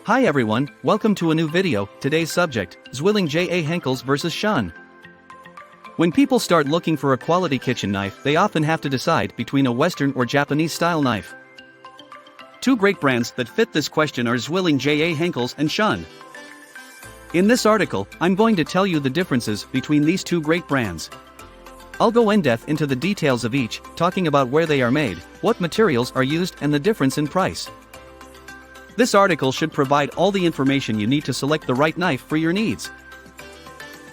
Hi everyone, welcome to a new video. Today's subject, ZWILLING J.A. Henckels vs Shun. When people start looking for a quality kitchen knife, they often have to decide between a Western or Japanese style knife. Two great brands that fit this question are ZWILLING J.A. Henckels and Shun. In this article, I'm going to tell you the differences between these two great brands. I'll go in-depth into the details of each, talking about where they are made, what materials are used and the difference in price. This article should provide all the information you need to select the right knife for your needs.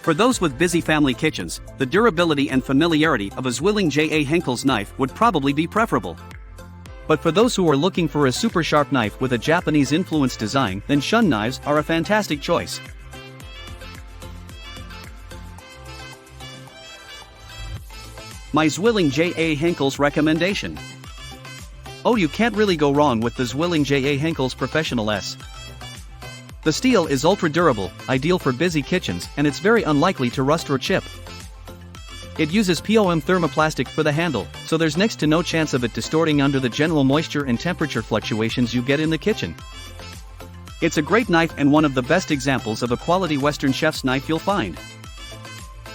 For those with busy family kitchens, the durability and familiarity of a ZWILLING J.A. Henckels knife would probably be preferable. But for those who are looking for a super sharp knife with a Japanese-influenced design, then Shun knives are a fantastic choice. My ZWILLING J.A. Henckels recommendation. Oh, you can't really go wrong with the ZWILLING J.A. Henckels Professional S. The steel is ultra durable, ideal for busy kitchens, and it's very unlikely to rust or chip. It uses POM thermoplastic for the handle, so there's next to no chance of it distorting under the general moisture and temperature fluctuations you get in the kitchen. It's a great knife and one of the best examples of a quality Western chef's knife you'll find.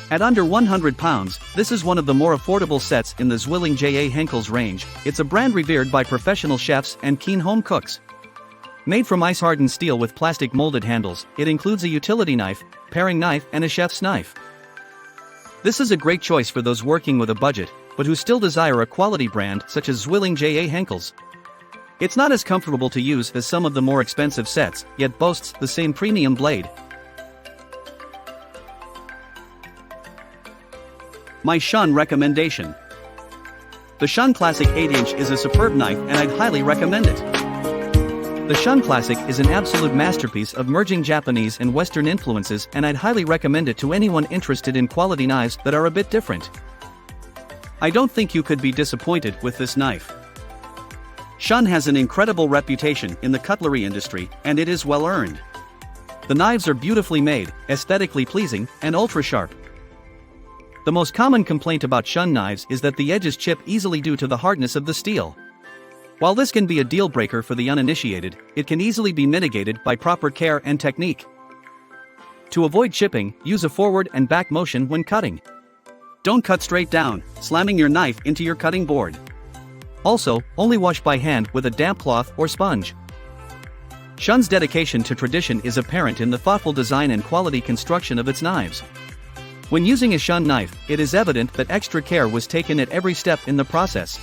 At under £100, this is one of the more affordable sets in the ZWILLING J.A. Henckels range. It's a brand revered by professional chefs and keen home cooks. Made from ice-hardened steel with plastic molded handles, it includes a utility knife, paring knife and a chef's knife. This is a great choice for those working with a budget, but who still desire a quality brand such as ZWILLING J.A. Henckels. It's not as comfortable to use as some of the more expensive sets, yet boasts the same premium blade. My Shun recommendation. The Shun Classic 8-inch is a superb knife and I'd highly recommend it. The Shun Classic is an absolute masterpiece of merging Japanese and Western influences, and I'd highly recommend it to anyone interested in quality knives that are a bit different. I don't think you could be disappointed with this knife. Shun has an incredible reputation in the cutlery industry, and it is well earned. The knives are beautifully made, aesthetically pleasing, and ultra sharp. The most common complaint about Shun knives is that the edges chip easily due to the hardness of the steel. While this can be a deal breaker for the uninitiated, it can easily be mitigated by proper care and technique. To avoid chipping, use a forward and back motion when cutting. Don't cut straight down, slamming your knife into your cutting board. Also, only wash by hand with a damp cloth or sponge. Shun's dedication to tradition is apparent in the thoughtful design and quality construction of its knives. When using a Shun knife, it is evident that extra care was taken at every step in the process.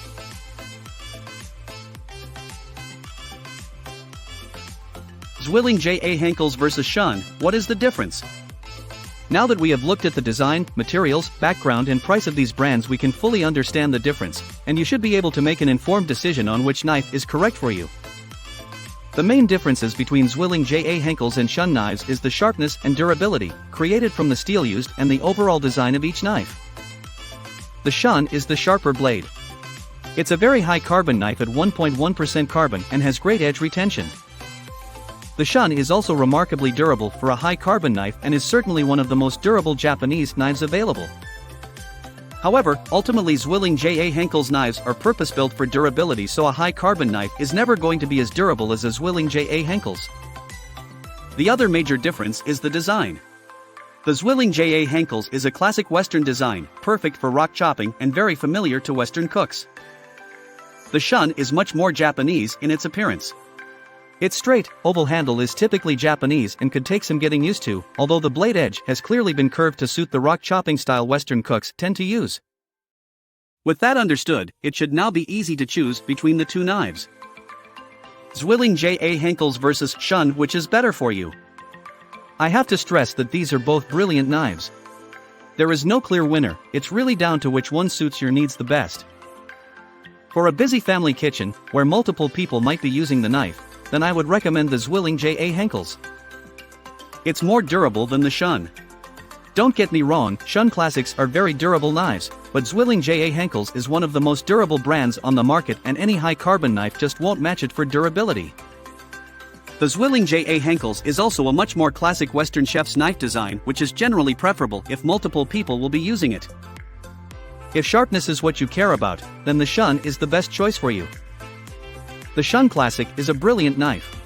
ZWILLING J.A. Henckels vs Shun, what is the difference? Now that we have looked at the design, materials, background and price of these brands, we can fully understand the difference, and you should be able to make an informed decision on which knife is correct for you. The main differences between ZWILLING J.A. Henckels and Shun knives is the sharpness and durability, created from the steel used, and the overall design of each knife. The Shun is the sharper blade. It's a very high carbon knife at 1.1% carbon and has great edge retention. The Shun is also remarkably durable for a high carbon knife and is certainly one of the most durable Japanese knives available. However, ultimately ZWILLING J.A. Henckels knives are purpose-built for durability, so a high-carbon knife is never going to be as durable as a ZWILLING J.A. Henckels. The other major difference is the design. The ZWILLING J.A. Henckels is a classic Western design, perfect for rock chopping and very familiar to Western cooks. The Shun is much more Japanese in its appearance. Its straight, oval handle is typically Japanese and could take some getting used to, although the blade edge has clearly been curved to suit the rock chopping style Western cooks tend to use. With that understood, it should now be easy to choose between the two knives. ZWILLING J.A. Henckels vs Shun, which is better for you? I have to stress that these are both brilliant knives. There is no clear winner, it's really down to which one suits your needs the best. For a busy family kitchen, where multiple people might be using the knife, then I would recommend the ZWILLING J.A. Henckels. It's more durable than the Shun. Don't get me wrong, Shun Classics are very durable knives, but ZWILLING J.A. Henckels is one of the most durable brands on the market, and any high-carbon knife just won't match it for durability. The ZWILLING J.A. Henckels is also a much more classic Western chef's knife design, which is generally preferable if multiple people will be using it. If sharpness is what you care about, then the Shun is the best choice for you. The Shun Classic is a brilliant knife.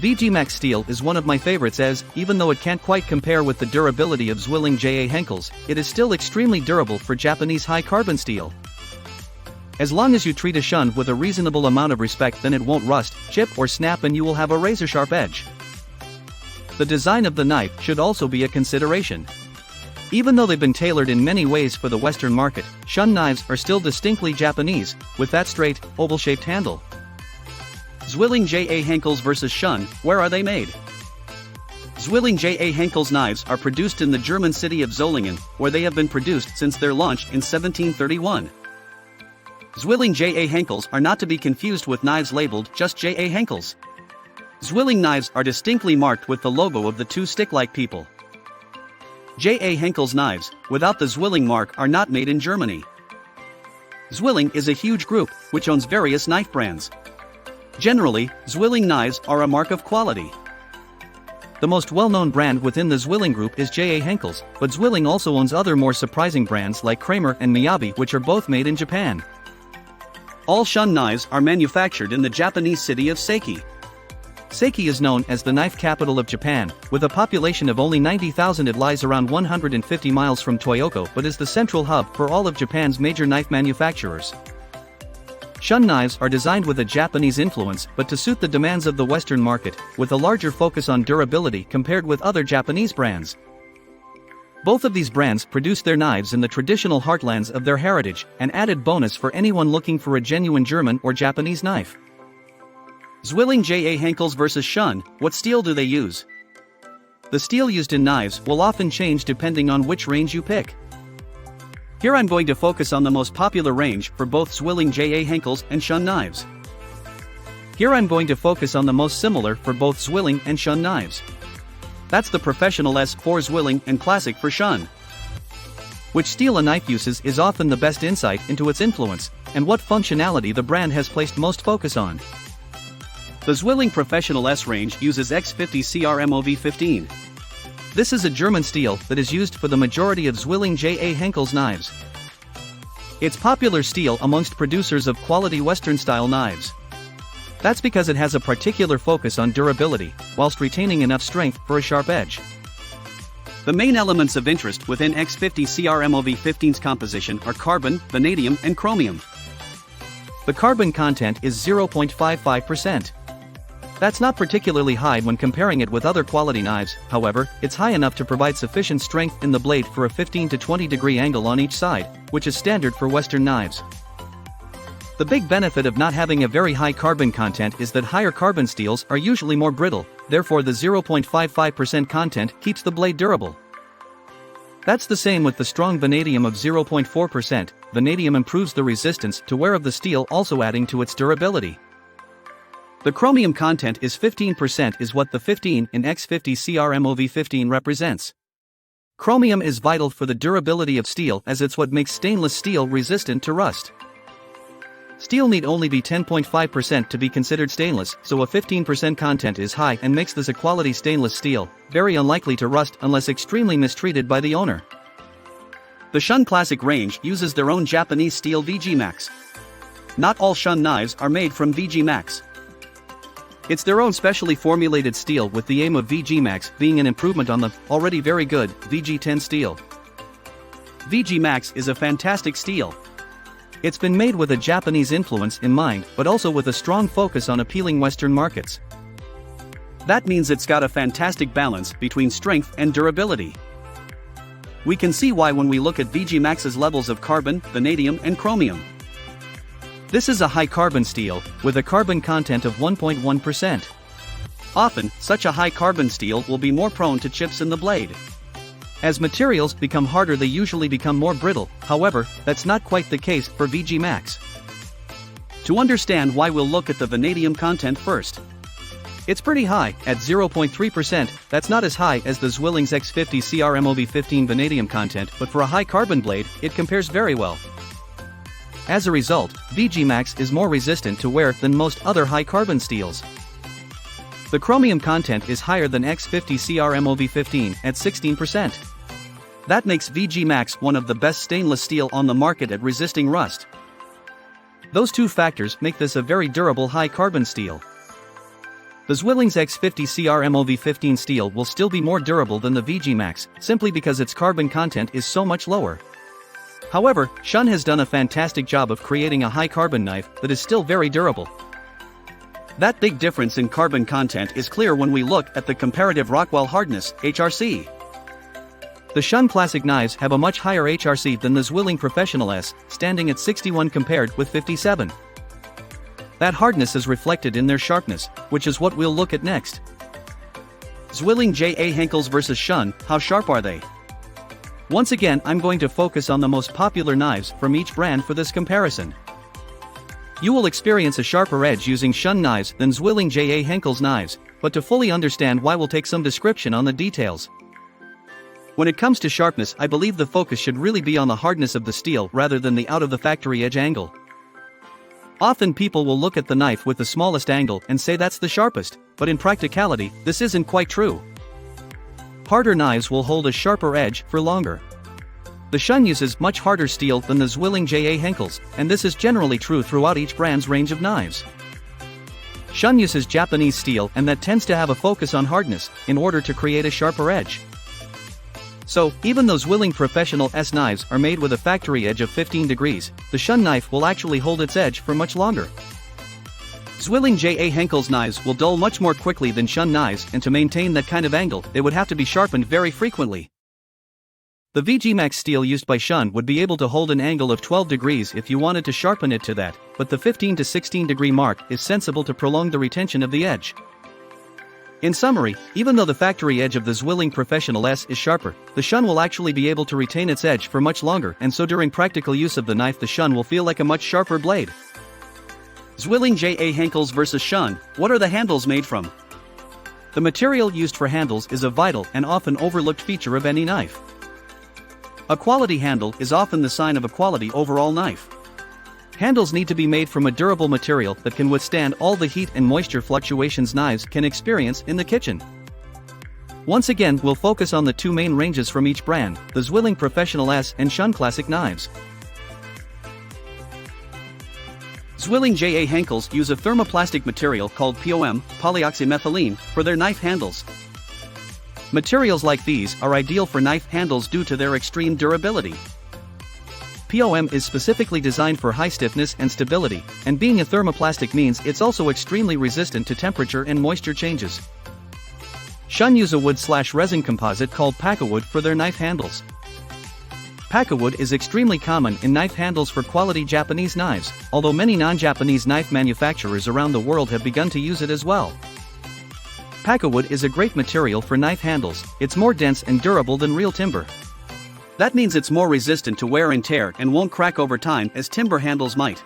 VG Max steel is one of my favorites as, even though it can't quite compare with the durability of ZWILLING JA Henkels, it is still extremely durable for Japanese high-carbon steel. As long as you treat a Shun with a reasonable amount of respect, then it won't rust, chip or snap, and you will have a razor-sharp edge. The design of the knife should also be a consideration. Even though they've been tailored in many ways for the Western market, Shun knives are still distinctly Japanese, with that straight, oval-shaped handle. ZWILLING JA Henkels vs Shun, where are they made? ZWILLING JA Henkels knives are produced in the German city of ZWILLING, where they have been produced since their launch in 1731. ZWILLING JA Henkels are not to be confused with knives labeled just JA Henkels. ZWILLING knives are distinctly marked with the logo of the two stick-like people. JA Henkels knives, without the ZWILLING mark, are not made in Germany. ZWILLING is a huge group, which owns various knife brands. Generally, ZWILLING knives are a mark of quality. The most well-known brand within the ZWILLING group is JA Henkels, but ZWILLING also owns other more surprising brands like Kramer and Miyabi, which are both made in Japan. All Shun knives are manufactured in the Japanese city of Seiki. Seiki is known as the knife capital of Japan. With a population of only 90,000, it lies around 150 miles from Toyoko but is the central hub for all of Japan's major knife manufacturers. Shun knives are designed with a Japanese influence but to suit the demands of the Western market, with a larger focus on durability compared with other Japanese brands. Both of these brands produce their knives in the traditional heartlands of their heritage, an added bonus for anyone looking for a genuine German or Japanese knife. ZWILLING JA Henkels vs Shun, what steel do they use? The steel used in knives will often change depending on which range you pick. Here I'm going to focus on the most popular range for both ZWILLING JA Henkels and Shun knives. Here I'm going to focus on the most similar for both ZWILLING and Shun knives. That's the Professional S for ZWILLING and Classic for Shun. Which steel a knife uses is often the best insight into its influence, and what functionality the brand has placed most focus on. The ZWILLING Professional S range uses X50 CRMOV15. This is a German steel that is used for the majority of ZWILLING JA Henkels knives. It's popular steel amongst producers of quality Western-style knives. That's because it has a particular focus on durability, whilst retaining enough strength for a sharp edge. The main elements of interest within X50 CRMOV15's composition are carbon, vanadium, and chromium. The carbon content is 0.55%. That's not particularly high when comparing it with other quality knives, however, it's high enough to provide sufficient strength in the blade for a 15 to 20 degree angle on each side, which is standard for Western knives. The big benefit of not having a very high carbon content is that higher carbon steels are usually more brittle, therefore the 0.55% content keeps the blade durable. That's the same with the strong vanadium of 0.4%, vanadium improves the resistance to wear of the steel, also adding to its durability. The chromium content is 15% is what the 15 in X50 CRMOV15 represents. Chromium is vital for the durability of steel as it's what makes stainless steel resistant to rust. Steel need only be 10.5% to be considered stainless, so a 15% content is high and makes this a quality stainless steel, very unlikely to rust unless extremely mistreated by the owner. The Shun Classic range uses their own Japanese steel VG Max. Not all Shun knives are made from VG Max. It's their own specially formulated steel with the aim of VG Max being an improvement on the already very good VG10 steel. VG Max is a fantastic steel. It's been made with a Japanese influence in mind but also with a strong focus on appealing Western markets. That means it's got a fantastic balance between strength and durability. We can see why when we look at VG Max's levels of carbon, vanadium, and chromium. This is a high carbon steel, with a carbon content of 1.1%. Often, such a high carbon steel will be more prone to chips in the blade. As materials become harder, they usually become more brittle, however, that's not quite the case for VG Max. To understand why, we'll look at the vanadium content first. It's pretty high, at 0.3%, that's not as high as the ZWILLING's X50 CRMOV15 vanadium content, but for a high carbon blade, it compares very well. As a result, VG Max is more resistant to wear than most other high-carbon steels. The chromium content is higher than X50 CRMOV15 at 16%. That makes VG Max one of the best stainless steel on the market at resisting rust. Those two factors make this a very durable high-carbon steel. The ZWILLING's X50 CRMOV15 steel will still be more durable than the VG Max, simply because its carbon content is so much lower. However, Shun has done a fantastic job of creating a high carbon knife that is still very durable. That big difference in carbon content is clear when we look at the comparative Rockwell hardness, HRC. The Shun Classic knives have a much higher HRC than the ZWILLING Professional S, standing at 61 compared with 57. That hardness is reflected in their sharpness, which is what we'll look at next. ZWILLING J.A. Henkels vs Shun, how sharp are they? Once again, I'm going to focus on the most popular knives from each brand for this comparison. You will experience a sharper edge using Shun knives than ZWILLING J.A. Henkels knives, but to fully understand why, we'll take some description on the details. When it comes to sharpness, I believe the focus should really be on the hardness of the steel rather than the out-of-the-factory edge angle. Often people will look at the knife with the smallest angle and say that's the sharpest, but in practicality, this isn't quite true. Harder knives will hold a sharper edge for longer. The Shun uses much harder steel than the ZWILLING J.A. Henkels, and this is generally true throughout each brand's range of knives. Shun uses Japanese steel, and that tends to have a focus on hardness, in order to create a sharper edge. So, even though ZWILLING Professional S knives are made with a factory edge of 15 degrees, the Shun knife will actually hold its edge for much longer. ZWILLING J.A. Henkels knives will dull much more quickly than Shun knives, and to maintain that kind of angle, they would have to be sharpened very frequently. The VG Max steel used by Shun would be able to hold an angle of 12 degrees if you wanted to sharpen it to that, but the 15 to 16 degree mark is sensible to prolong the retention of the edge. In summary, even though the factory edge of the ZWILLING Professional S is sharper, the Shun will actually be able to retain its edge for much longer, and so during practical use of the knife the Shun will feel like a much sharper blade. ZWILLING J.A. Henkels vs Shun, what are the handles made from? The material used for handles is a vital and often overlooked feature of any knife. A quality handle is often the sign of a quality overall knife. Handles need to be made from a durable material that can withstand all the heat and moisture fluctuations knives can experience in the kitchen. Once again, we'll focus on the two main ranges from each brand, the ZWILLING Professional S and Shun Classic knives. ZWILLING J.A. Henkels use a thermoplastic material called POM, polyoxymethylene, for their knife handles. Materials like these are ideal for knife handles due to their extreme durability. POM is specifically designed for high stiffness and stability, and being a thermoplastic means it's also extremely resistant to temperature and moisture changes. Shun use a wood/resin composite called Pakkawood for their knife handles. Pakkawood is extremely common in knife handles for quality Japanese knives, although many non-Japanese knife manufacturers around the world have begun to use it as well. Pakkawood is a great material for knife handles, it's more dense and durable than real timber. That means it's more resistant to wear and tear and won't crack over time as timber handles might.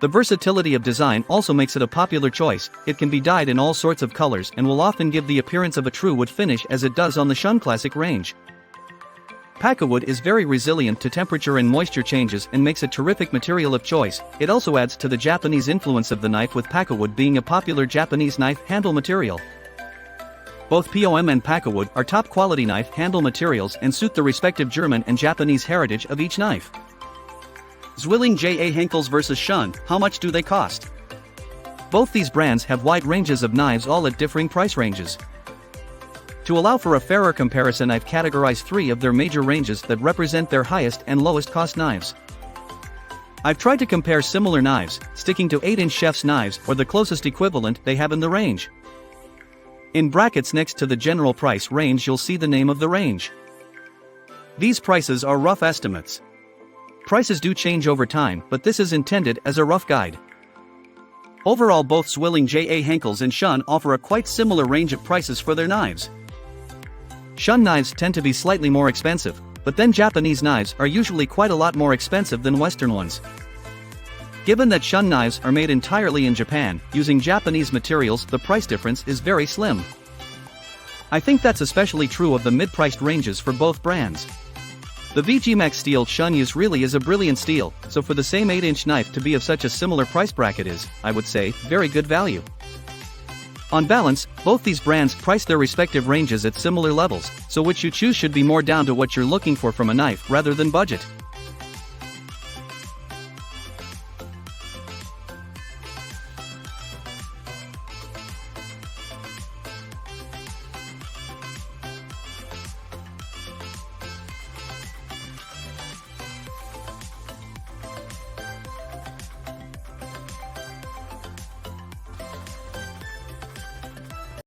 The versatility of design also makes it a popular choice. It can be dyed in all sorts of colors and will often give the appearance of a true wood finish as it does on the Shun Classic range. Pakkawood is very resilient to temperature and moisture changes and makes a terrific material of choice. It also adds to the Japanese influence of the knife, with Pakkawood being a popular Japanese knife handle material. Both POM and Pakkawood are top quality knife handle materials and suit the respective German and Japanese heritage of each knife. ZWILLING J.A. Henkels vs Shun, how much do they cost? Both these brands have wide ranges of knives, all at differing price ranges. To allow for a fairer comparison, I've categorized 3 of their major ranges that represent their highest and lowest cost knives. I've tried to compare similar knives, sticking to 8-inch chef's knives or the closest equivalent they have in the range. In brackets next to the general price range you'll see the name of the range. These prices are rough estimates. Prices do change over time, but this is intended as a rough guide. Overall, both ZWILLING J.A. Henkels and Shun offer a quite similar range of prices for their knives. Shun knives tend to be slightly more expensive, but then Japanese knives are usually quite a lot more expensive than Western ones. Given that Shun knives are made entirely in Japan, using Japanese materials, the price difference is very slim. I think that's especially true of the mid-priced ranges for both brands. The VG Max steel Shun use really is a brilliant steel, so for the same 8-inch knife to be of such a similar price bracket is, I would say, very good value. On balance, both these brands price their respective ranges at similar levels, so which you choose should be more down to what you're looking for from a knife rather than budget.